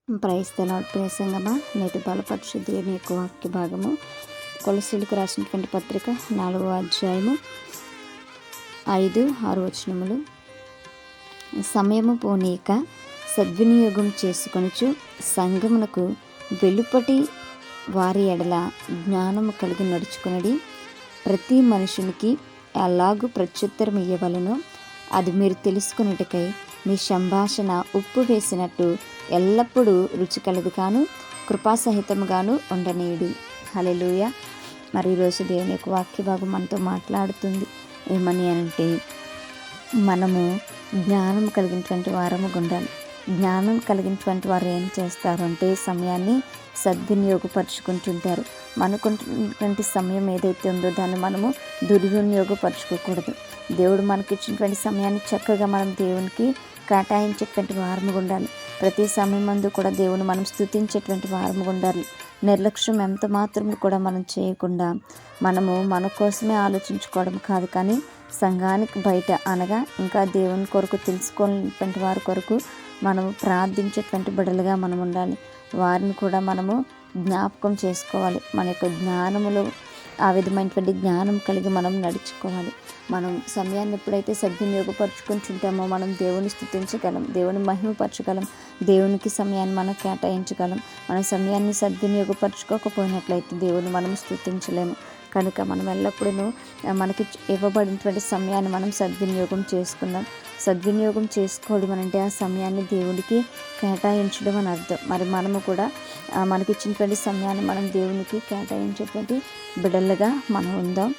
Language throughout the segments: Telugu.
Praise the lord. ప్రియ సంగమా, నేటి బలపరచు దేవుని యొక్క వాక్య భాగము కొలస్సీలకు రాసినటువంటి పత్రిక 4వ అధ్యాయము 5-6 వచనములు. సమయము పోనీక సద్వినియోగం చేసుకొనుచు సంఘమునకు వెలుపటి వారి ఎడల జ్ఞానము కలిగి నడుచుకునడి. ప్రతి మనుషునికి ఎలాగూ ప్రత్యుత్తరం ఇయ్యవలెనో అది మీరు తెలుసుకున్నట్టుకై మీ సంభాషణ ఉప్పు వేసినట్టు ఎల్లప్పుడూ రుచి కలదు కాను కృపాసహితముగాను ఉండనీయుడి. హల్లెలూయా. మరి ఈరోజు దేవుని యొక్క వాక్య భాగం మనతో మాట్లాడుతుంది. ఏమని అంటే, మనము జ్ఞానం కలిగినటువంటి వారముగా ఉండాలి. జ్ఞానం కలిగినటువంటి వారు ఏం చేస్తారు అంటే, సమయాన్ని సద్వినియోగపరుచుకుంటుంటారు. మనకున్నటువంటి సమయం ఏదైతే ఉందో దాన్ని మనము దుర్వినియోగపరచుకోకూడదు. దేవుడు మనకిచ్చినటువంటి సమయాన్ని చక్కగా మనం దేవునికి కేటాయించేటువంటి వారముగా ఉండాలి. ప్రతి సమయం మందు కూడా దేవుని మనం స్తుతించేటువంటి వారముగా ఉండాలి. నిర్లక్ష్యం ఎంత మాత్రం కూడా మనం చేయకుండా మనము మన కోసమే ఆలోచించుకోవడం కాదు, కానీ సంఘానికి బయట అనగా ఇంకా దేవుని కొరకు తెలుసుకోలేనటువంటి వారి కొరకు మనము ప్రార్థించేటువంటి బిడ్డలుగా మనం ఉండాలి. వారిని కూడా మనము జ్ఞాపకం చేసుకోవాలి. మన యొక్క జ్ఞానములో ఆ విధమైనటువంటి జ్ఞానం కలిగి మనం నడుచుకోవాలి. మనం సమయాన్ని ఎప్పుడైతే సద్వినియోగపరుచుకుంటుంటామో మనం దేవుని స్తుతించగలం, దేవుని మహిమపరచగలం, దేవునికి సమయాన్ని మనం కేటాయించగలం. మన సమయాన్ని సద్వినియోగపరచుకోకపోయినట్లయితే దేవుని మనం స్తుతించలేము. కనుక మనం ఎల్లప్పుడూ మనకి ఇవ్వబడినటువంటి సమయాన్ని మనం సద్వినియోగం చేసుకుందాం. సద్వినియోగం చేసుకోవడం అంటే ఆ సమయాన్ని దేవుడికి కేటాయించడం అని అర్థం. మరి మనము కూడా మనకిచ్చినటువంటి సమయాన్ని మనం దేవునికి కేటాయించేటువంటి బిడ్డలుగా మనం ఉందాం.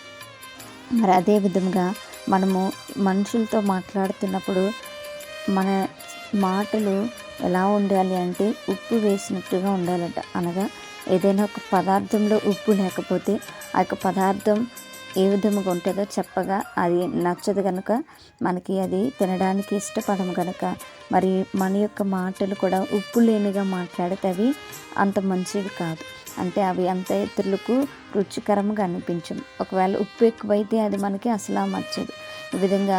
మరి అదే విధంగా మనము మనుషులతో మాట్లాడుతున్నప్పుడు మన మాటలు ఎలా ఉండాలి అంటే ఉప్పు వేసినట్టుగా ఉండాలట. అనగా ఏదైనా ఒక పదార్థంలో ఉప్పు లేకపోతే ఆ యొక్క పదార్థం ఏ విధముగా ఉంటుందో చెప్పగా అది నచ్చదు కనుక మనకి అది తినడానికి ఇష్టపడము కనుక మరి మన యొక్క మాటలు కూడా ఉప్పు లేనిగా మాట్లాడితే అవి అంత మంచివి కాదు. అంటే అవి అంత ఇతరులకు రుచికరంగా అనిపించవు. ఒకవేళ ఉప్పు ఎక్కువైతే అది మనకి అసలు నచ్చదు. ఈ విధంగా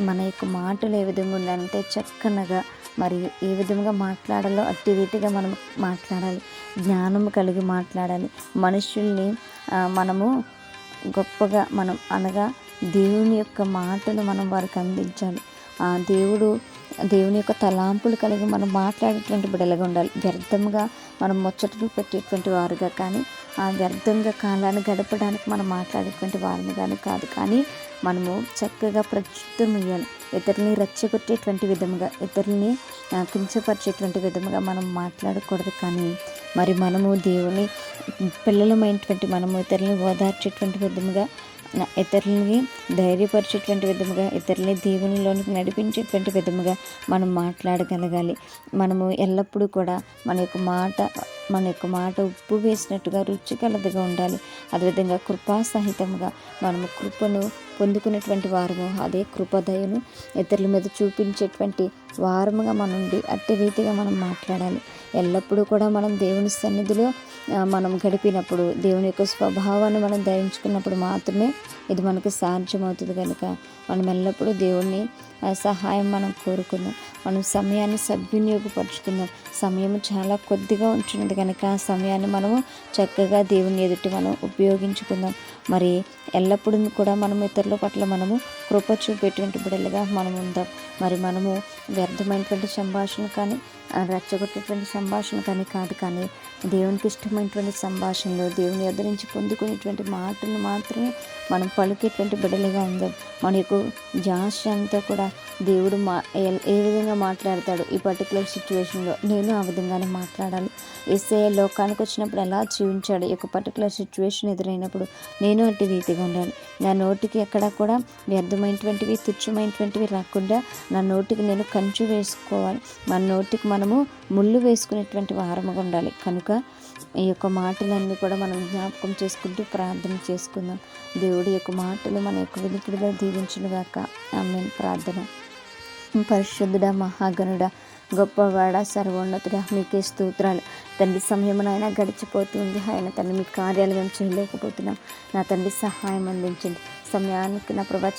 మన యొక్క మాటలు ఏ విధంగా ఉండాలంటే చక్కనగా మరి ఏ విధంగా మాట్లాడాలో అట్టి రీతిగా మనం మాట్లాడాలి. జ్ఞానము కలిగి మాట్లాడాలి. మనుషుల్ని మనము గొప్పగా మనం అనగా దేవుని యొక్క మాటలు మనం వారికి అందించాలి. దేవుని యొక్క తలాంపులు కలిగి మనం మాట్లాడేటువంటి బిడ్డలుగా ఉండాలి. వ్యర్థంగా మనం ముచ్చటలు పెట్టేటువంటి వారుగా కానీ వ్యర్థంగా కాలాన్ని గడపడానికి మనం మాట్లాడేటువంటి వారిని కానీ కాదు, కానీ మనము చక్కగా ప్రచుద్ధం ఇవ్వాలి. ఇతరులని రెచ్చగొట్టేటువంటి విధముగా, ఇతరులని కించపరిచేటువంటి విధముగా మనం మాట్లాడకూడదు. కానీ మరి మనము దేవుని పిల్లలమైనటువంటి మనము ఇతరులని ఓదార్చేటువంటి విధముగా, ఇతరులని ధైర్యపరిచేటువంటి విధముగా, ఇతరులని దేవునిలోనికి నడిపించేటువంటి విధముగా మనం మాట్లాడగలగాలి. మనము ఎల్లప్పుడూ కూడా మన యొక్క మాట ఉప్పు వేసినట్టుగా రుచికలదిగా ఉండాలి. అదేవిధంగా కృపాసహితంగా మనము కృపను పొందుకునేటువంటి వారము, అదే కృపదయను ఇతరుల మీద చూపించేటువంటి వారముగా మనం ఉండి అట్టి రీతిగా మనం మాట్లాడాలి. ఎల్లప్పుడూ కూడా మనం దేవుని సన్నిధిలో మనం గడిపినప్పుడు, దేవుని యొక్క స్వభావాన్ని మనం ధరించుకున్నప్పుడు మాత్రమే ఇది మనకు సాధ్యమవుతుంది. కనుక మనం ఎల్లప్పుడూ దేవుని సహాయం మనం కోరుకుందాం. మనం సమయాన్ని సద్వినియోగపరుచుకుందాం. సమయం చాలా కొద్దిగా ఉంటున్నది కనుక ఆ సమయాన్ని మనము చక్కగా దేవుని ఎదుటి మనం ఉపయోగించుకుందాం. మరి ఎల్లప్పుడూ కూడా మనం ఇతరుల పట్ల మనము కృప చూపేటువంటి బిడ్డలుగా మనం ఉందాం. మరి మనము వ్యర్థమైనటువంటి సంభాషణ కానీ రెచ్చగొట్టేటువంటి సంభాషణ కానీ కాదు, కానీ దేవునికి ఇష్టమైనటువంటి సంభాషణలు, దేవుని యొద్ద నుంచి పొందుకునేటువంటి మాటలు మాత్రమే మనం పలికేటువంటి బిడ్డలుగా ఉందాం. మన యొక్క జాష అంతా కూడా దేవుడు ఏ విధంగా మాట్లాడతాడు ఈ పర్టికులర్ సిచ్యువేషన్లో, నేను ఆ విధంగానే మాట్లాడాలి. యేసయ్య లోకానికి వచ్చినప్పుడు ఎలా జీవించాడు, ఈ యొక్క పర్టికులర్ సిచ్యువేషన్ ఎదురైనప్పుడు నేను అట్టి రీతిగా ఉండాలి. నా నోటికి ఎక్కడా కూడా వ్యర్థమైనటువంటివి, తుచ్చమైనటువంటివి రాకుండా నా నోటికి నేను కంచు వేసుకోవాలి. మన నోటికి మనము ముళ్ళు వేసుకునేటువంటి వారముగా ఉండాలి. కనుక ఈ యొక్క మాటలన్నీ కూడా మనం జ్ఞాపకం చేసుకుంటూ ప్రార్థన చేసుకుందాం. దేవుడి యొక్క మాటలు మన యొక్క వినికిడిలో దీవించునుగాక. ఆమేన్. ప్రార్థన. పరిశుద్ధుడా, మహాగణుడా, గొప్పవాడ, సర్వోన్నతుడా, మీకే స్తోత్రాలు తండ్రి. సమయమునైనా గడిచిపోతుంది ఆయన తండ్రి, మీ కార్యాలు మేము చేయలేకపోతున్నాం. నా తండ్రి సహాయం అందించండి. సమయానికి నా ప్రభా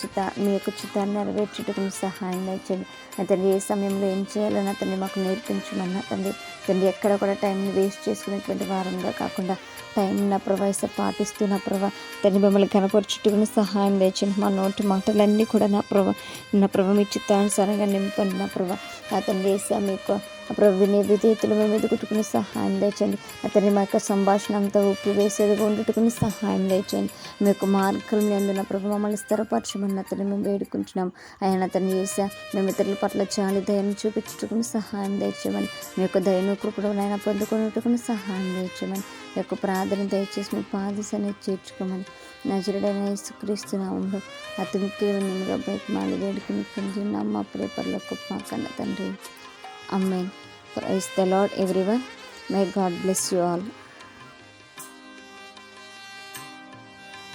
మీ యొక్క చిత్తాన్ని నెరవేర్చుటకు సహాయం దయచేయండి. నా తండ్రి ఏ సమయంలో ఏం చేయాలో నా తండ్రి మాకు నేర్పించమన్నా తండ్రి ఎక్కడ కూడా టైంని వేస్ట్ చేసుకునేటువంటి వారంగా కాకుండా టైం నా ప్రభా పాటిస్తూ నా ప్రభా తండ్రి మిమ్మల్ని కనపరుచుటకు సహాయం దయచేయండి. మా నోటి మాటలన్నీ కూడా నా ప్రభా మీ చిత్తానుసారంగా నింపండి నా ప్రభా. నా తండ్రి మీకు వినే విధేయతలు మేము ఎదుగుట్టుకుని సహాయం దయచండి. అతన్ని మా యొక్క సంభాషణ అంతా ఉప్పు వేసేదిగా ఉండుటకుని సహాయం దయచండి. మీ యొక్క మార్గం ఎందున ప్రభు మమ్మల్ని స్థిరపరచమని అతన్ని మేము వేడుకుంటున్నాం. ఆయన అతన్ని చేసా మేము ఇతరుల పట్ల చాలి దయను చూపించుటకుని సహాయం దయచేయమని, మీ యొక్క దయను కృపను ఆయన పొందుకున్నట్టుకుని సహాయం దయచేయమని, మీ యొక్క ప్రార్థన దయచేసి మీ పాదశాన్ని చేర్చుకోమని నజరుడైన యేసుక్రీస్తు నామములో అతి ముఖ్యమైనగా బయటమాలి వేడుకుని పొందున్నాం మా ప్రేపర్లో గొప్ప కన్న తండ్రి. Amen. Praise the Lord everyone. May God bless you all.